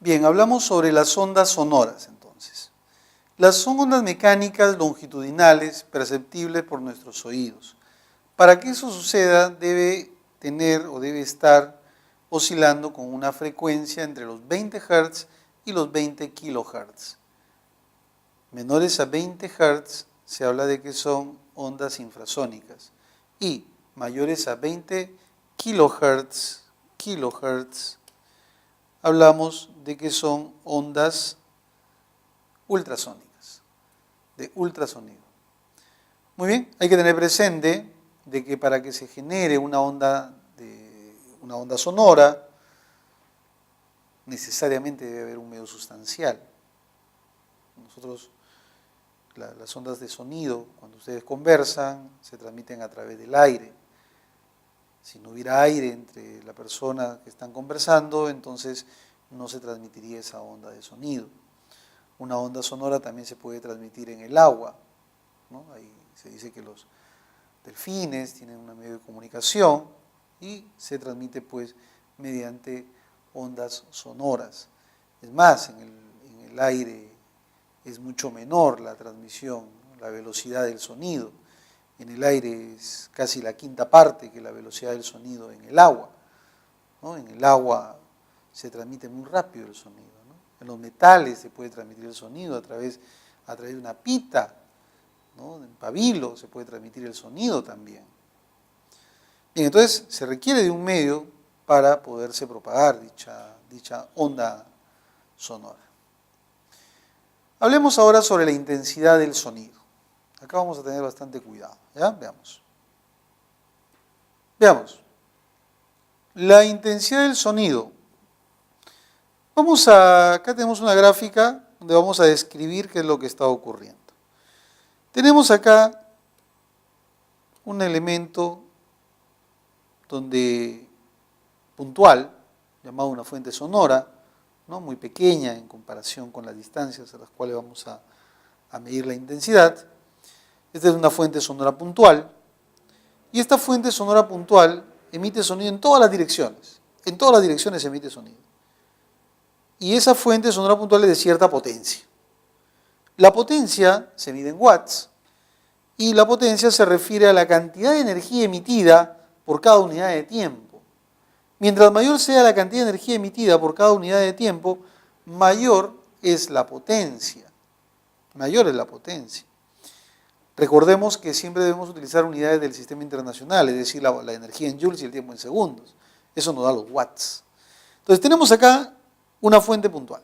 Bien, hablamos sobre las ondas sonoras entonces. Las ondas mecánicas longitudinales perceptibles por nuestros oídos. Para que eso suceda debe tener o debe estar oscilando con una frecuencia entre los 20 Hz y los 20 kHz. Menores a 20 Hz se habla de que son ondas infrasónicas y mayores a 20 kHz, hablamos de que son ondas ultrasónicas, de ultrasonido. Muy bien, hay que tener presente de que para que se genere una onda sonora, necesariamente debe haber un medio sustancial. Nosotros, las ondas de sonido, cuando ustedes conversan, se transmiten a través del aire. Si no hubiera aire entre la persona que están conversando, entonces no se transmitiría esa onda de sonido. Una onda sonora también se puede transmitir en el agua, ¿no? Ahí se dice que los delfines tienen un medio de comunicación y se transmite pues mediante ondas sonoras. Es más, en el aire es mucho menor la transmisión, la velocidad del sonido. En el aire es casi la quinta parte que la velocidad del sonido en el agua, ¿no? En el agua se transmite muy rápido el sonido, ¿no? En los metales se puede transmitir el sonido a través de una pita, ¿no? En pabilo se puede transmitir el sonido también. Bien, entonces se requiere de un medio para poderse propagar dicha onda sonora. Hablemos ahora sobre la intensidad del sonido. Acá vamos a tener bastante cuidado, ¿ya? Veamos. La intensidad del sonido. Acá tenemos una gráfica donde vamos a describir qué es lo que está ocurriendo. Tenemos acá un elemento puntual, llamado una fuente sonora, ¿no? Muy pequeña en comparación con las distancias a las cuales vamos a medir la intensidad. Esta es una fuente sonora puntual, y esta fuente sonora puntual emite sonido en todas las direcciones. En todas las direcciones emite sonido. Y esa fuente sonora puntual es de cierta potencia. La potencia se mide en watts, y la potencia se refiere a la cantidad de energía emitida por cada unidad de tiempo. Mientras mayor sea la cantidad de energía emitida por cada unidad de tiempo, mayor es la potencia. Mayor es la potencia. Recordemos que siempre debemos utilizar unidades del sistema internacional, es decir, la energía en joules y el tiempo en segundos. Eso nos da los watts. Entonces tenemos acá una fuente puntual.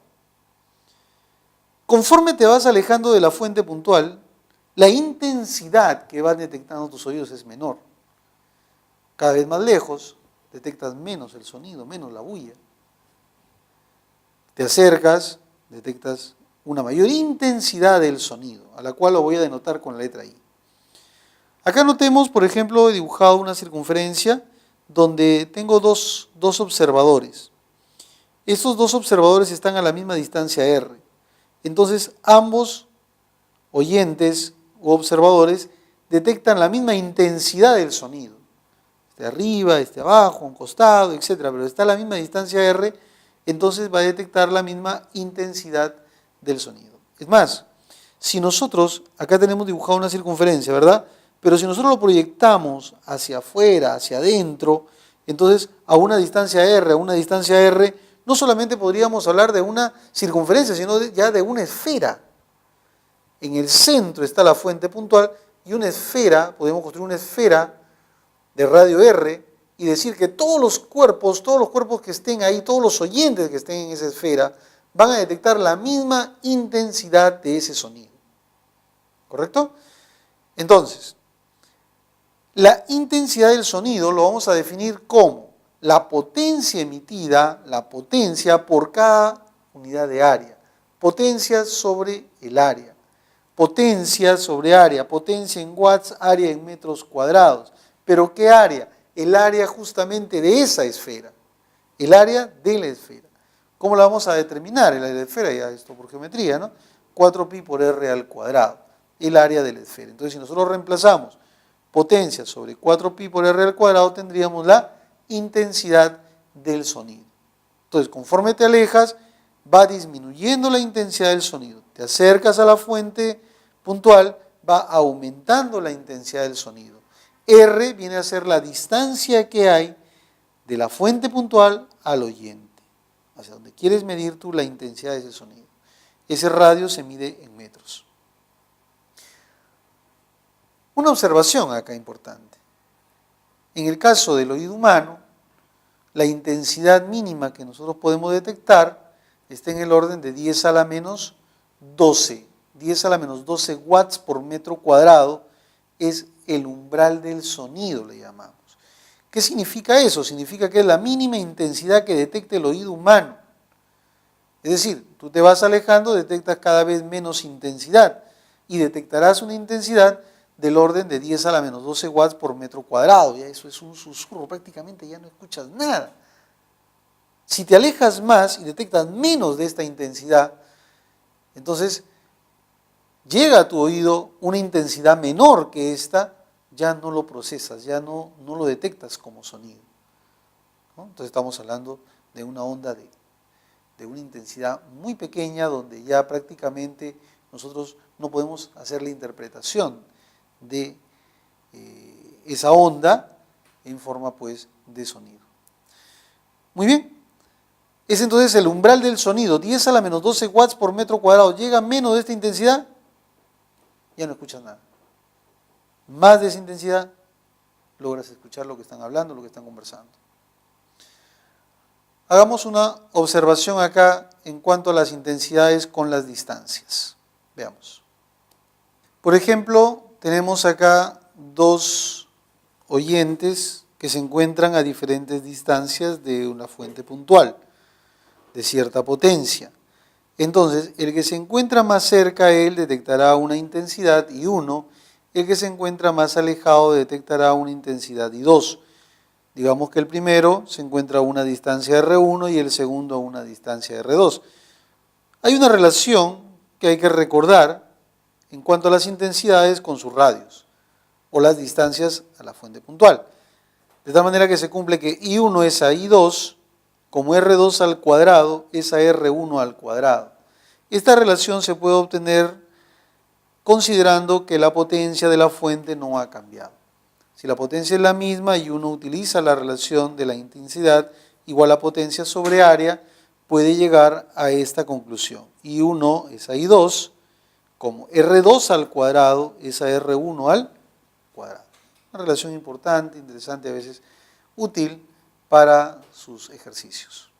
Conforme te vas alejando de la fuente puntual, la intensidad que van detectando tus oídos es menor. Cada vez más lejos, detectas menos el sonido, menos la bulla. Te acercas, detectas una mayor intensidad del sonido, a la cual lo voy a denotar con la letra I. Acá notemos, por ejemplo, he dibujado una circunferencia donde tengo dos observadores. Estos dos observadores están a la misma distancia R. Entonces, ambos oyentes u observadores detectan la misma intensidad del sonido. Este arriba, este abajo, un costado, etc. Pero está a la misma distancia R, entonces va a detectar la misma intensidad del sonido. Es más, si nosotros, acá tenemos dibujado una circunferencia, ¿verdad? Pero si nosotros lo proyectamos hacia afuera, hacia adentro, entonces a una distancia R, no solamente podríamos hablar de una circunferencia, sino ya de una esfera. En el centro está la fuente puntual y una esfera, podemos construir una esfera de radio R y decir que todos los cuerpos que estén ahí, todos los oyentes que estén en esa esfera, van a detectar la misma intensidad de ese sonido. ¿Correcto? Entonces, la intensidad del sonido lo vamos a definir como la potencia emitida, la potencia por cada unidad de área. Potencia sobre el área. Potencia sobre área. Potencia en watts, área en metros cuadrados. ¿Pero qué área? El área justamente de esa esfera. El área de la esfera. ¿Cómo la vamos a determinar? El área de la esfera, ya esto por geometría, ¿no? 4pi por r al cuadrado. El área de la esfera. Entonces, si nosotros reemplazamos potencia sobre 4pi por r al cuadrado, tendríamos la intensidad del sonido. Entonces, conforme te alejas, va disminuyendo la intensidad del sonido. Te acercas a la fuente puntual, va aumentando la intensidad del sonido. R viene a ser la distancia que hay de la fuente puntual al oyente, hacia donde quieres medir tú la intensidad de ese sonido. Ese radio se mide en metros. Una observación acá importante. En el caso del oído humano, la intensidad mínima que nosotros podemos detectar está en el orden de 10 a la menos 12. 10 a la menos 12 watts por metro cuadrado es el umbral del sonido, le llamamos. ¿Qué significa eso? Significa que es la mínima intensidad que detecta el oído humano. Es decir, tú te vas alejando, detectas cada vez menos intensidad y detectarás una intensidad del orden de 10 a la menos 12 watts por metro cuadrado. Ya eso es un susurro, prácticamente ya no escuchas nada. Si te alejas más y detectas menos de esta intensidad, entonces llega a tu oído una intensidad menor que esta, ya no lo procesas, ya no lo detectas como sonido, ¿no? Entonces estamos hablando de una onda de una intensidad muy pequeña donde ya prácticamente nosotros no podemos hacer la interpretación de esa onda en forma pues de sonido. Muy bien, es entonces el umbral del sonido, 10 a la menos 12 watts por metro cuadrado. Llega menos de esta intensidad, ya no escuchas nada. Más de esa intensidad, logras escuchar lo que están hablando, lo que están conversando. Hagamos una observación acá en cuanto a las intensidades con las distancias. Veamos. Por ejemplo, tenemos acá dos oyentes que se encuentran a diferentes distancias de una fuente puntual, de cierta potencia. Entonces, el que se encuentra más cerca a él detectará una intensidad I1, el que se encuentra más alejado detectará una intensidad I2. Digamos que el primero se encuentra a una distancia R1 y el segundo a una distancia R2. Hay una relación que hay que recordar en cuanto a las intensidades con sus radios o las distancias a la fuente puntual. De tal manera que se cumple que I1 es a I2, como R2 al cuadrado es a R1 al cuadrado. Esta relación se puede obtener considerando que la potencia de la fuente no ha cambiado. Si la potencia es la misma y uno utiliza la relación de la intensidad igual a potencia sobre área, puede llegar a esta conclusión. I1 es a I2, como R2 al cuadrado es a R1 al cuadrado. Una relación importante, interesante, a veces útil para sus ejercicios.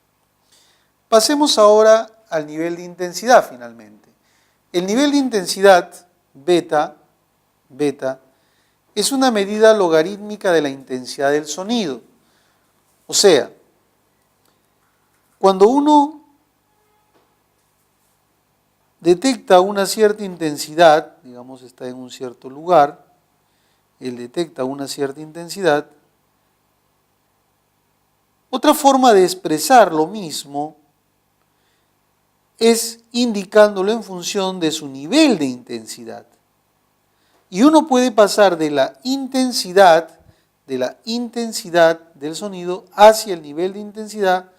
Pasemos ahora al nivel de intensidad finalmente. El nivel de intensidad beta es una medida logarítmica de la intensidad del sonido. O sea, cuando uno detecta una cierta intensidad, digamos está en un cierto lugar, él detecta una cierta intensidad, otra forma de expresar lo mismo es indicándolo en función de su nivel de intensidad. Y uno puede pasar de la intensidad del sonido hacia el nivel de intensidad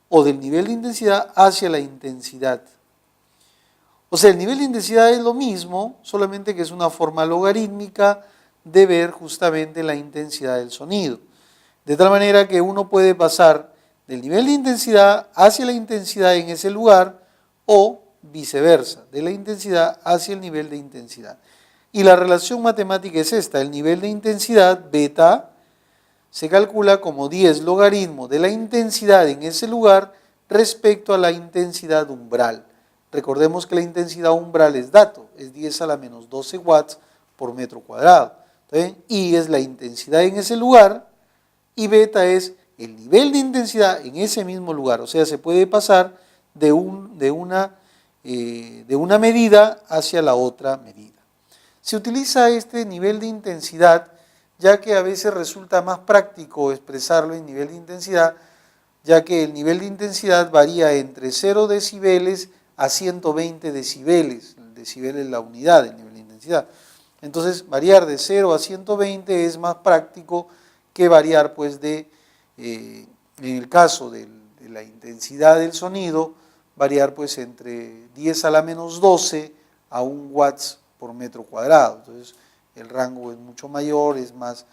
o del nivel de intensidad hacia la intensidad. O sea, el nivel de intensidad es lo mismo, solamente que es una forma logarítmica de ver justamente la intensidad del sonido. De tal manera que uno puede pasar del nivel de intensidad hacia la intensidad en ese lugar o viceversa, de la intensidad hacia el nivel de intensidad. Y la relación matemática es esta: el nivel de intensidad, beta, se calcula como 10 logaritmos de la intensidad en ese lugar respecto a la intensidad umbral. Recordemos que la intensidad umbral es dato, es 10 a la menos 12 watts por metro cuadrado. I es la intensidad en ese lugar y beta es el nivel de intensidad en ese mismo lugar. O sea, se puede pasar de una medida hacia la otra medida. Se utiliza este nivel de intensidad ya que a veces resulta más práctico expresarlo en nivel de intensidad, ya que el nivel de intensidad varía entre 0 decibeles a 120 decibeles. El decibel es la unidad del nivel de intensidad. Entonces, variar de 0 a 120 es más práctico que variar, pues, en el caso de la intensidad del sonido, variar pues entre 10 a la menos 12 a 1 watts por metro cuadrado. Entonces el rango es mucho mayor, es más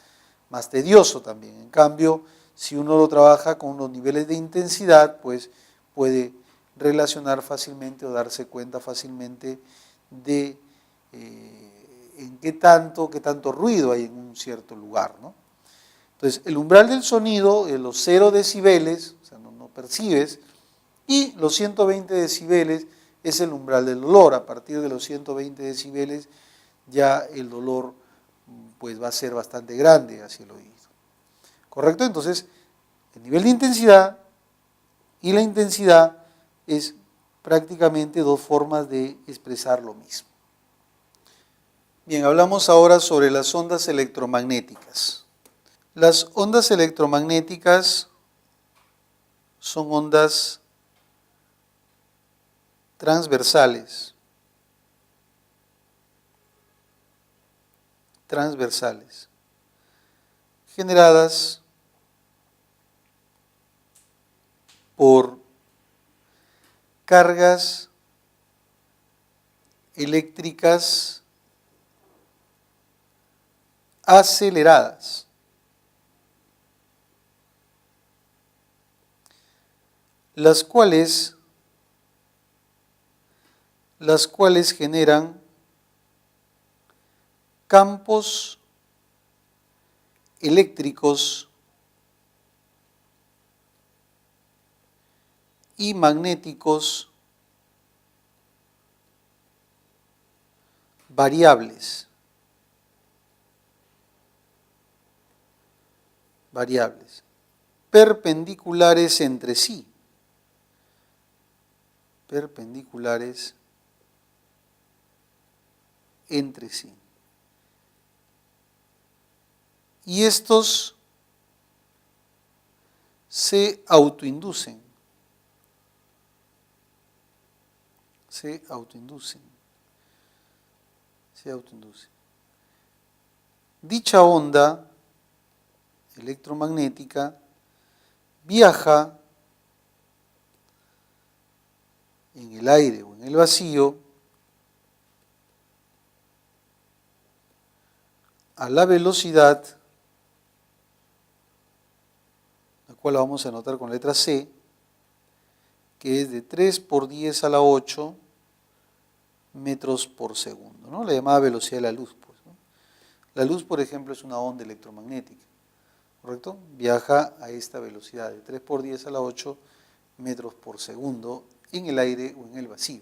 tedioso también. En cambio, si uno lo trabaja con unos niveles de intensidad, pues puede relacionar fácilmente o darse cuenta fácilmente de en qué tanto ruido hay en un cierto lugar, ¿no? Entonces, el umbral del sonido, los 0 decibeles, o sea, no percibes, y los 120 decibeles es el umbral del dolor. A partir de los 120 decibeles ya el dolor pues va a ser bastante grande hacia el oído. ¿Correcto? Entonces, el nivel de intensidad y la intensidad es prácticamente dos formas de expresar lo mismo. Bien, hablamos ahora sobre las ondas electromagnéticas. Las ondas electromagnéticas son ondas transversales, generadas por cargas eléctricas aceleradas. Las cuales generan campos eléctricos y magnéticos variables, perpendiculares entre sí, y estos se autoinducen. Dicha onda electromagnética viaja en el aire o en el vacío a la velocidad, la cual la vamos a anotar con letra C, que es de 3 por 10 a la 8 metros por segundo, ¿no? La llamada velocidad de la luz, pues, ¿no? La luz, por ejemplo, es una onda electromagnética, ¿correcto? Viaja a esta velocidad de 3 por 10 a la 8 metros por segundo en el aire o en el vacío.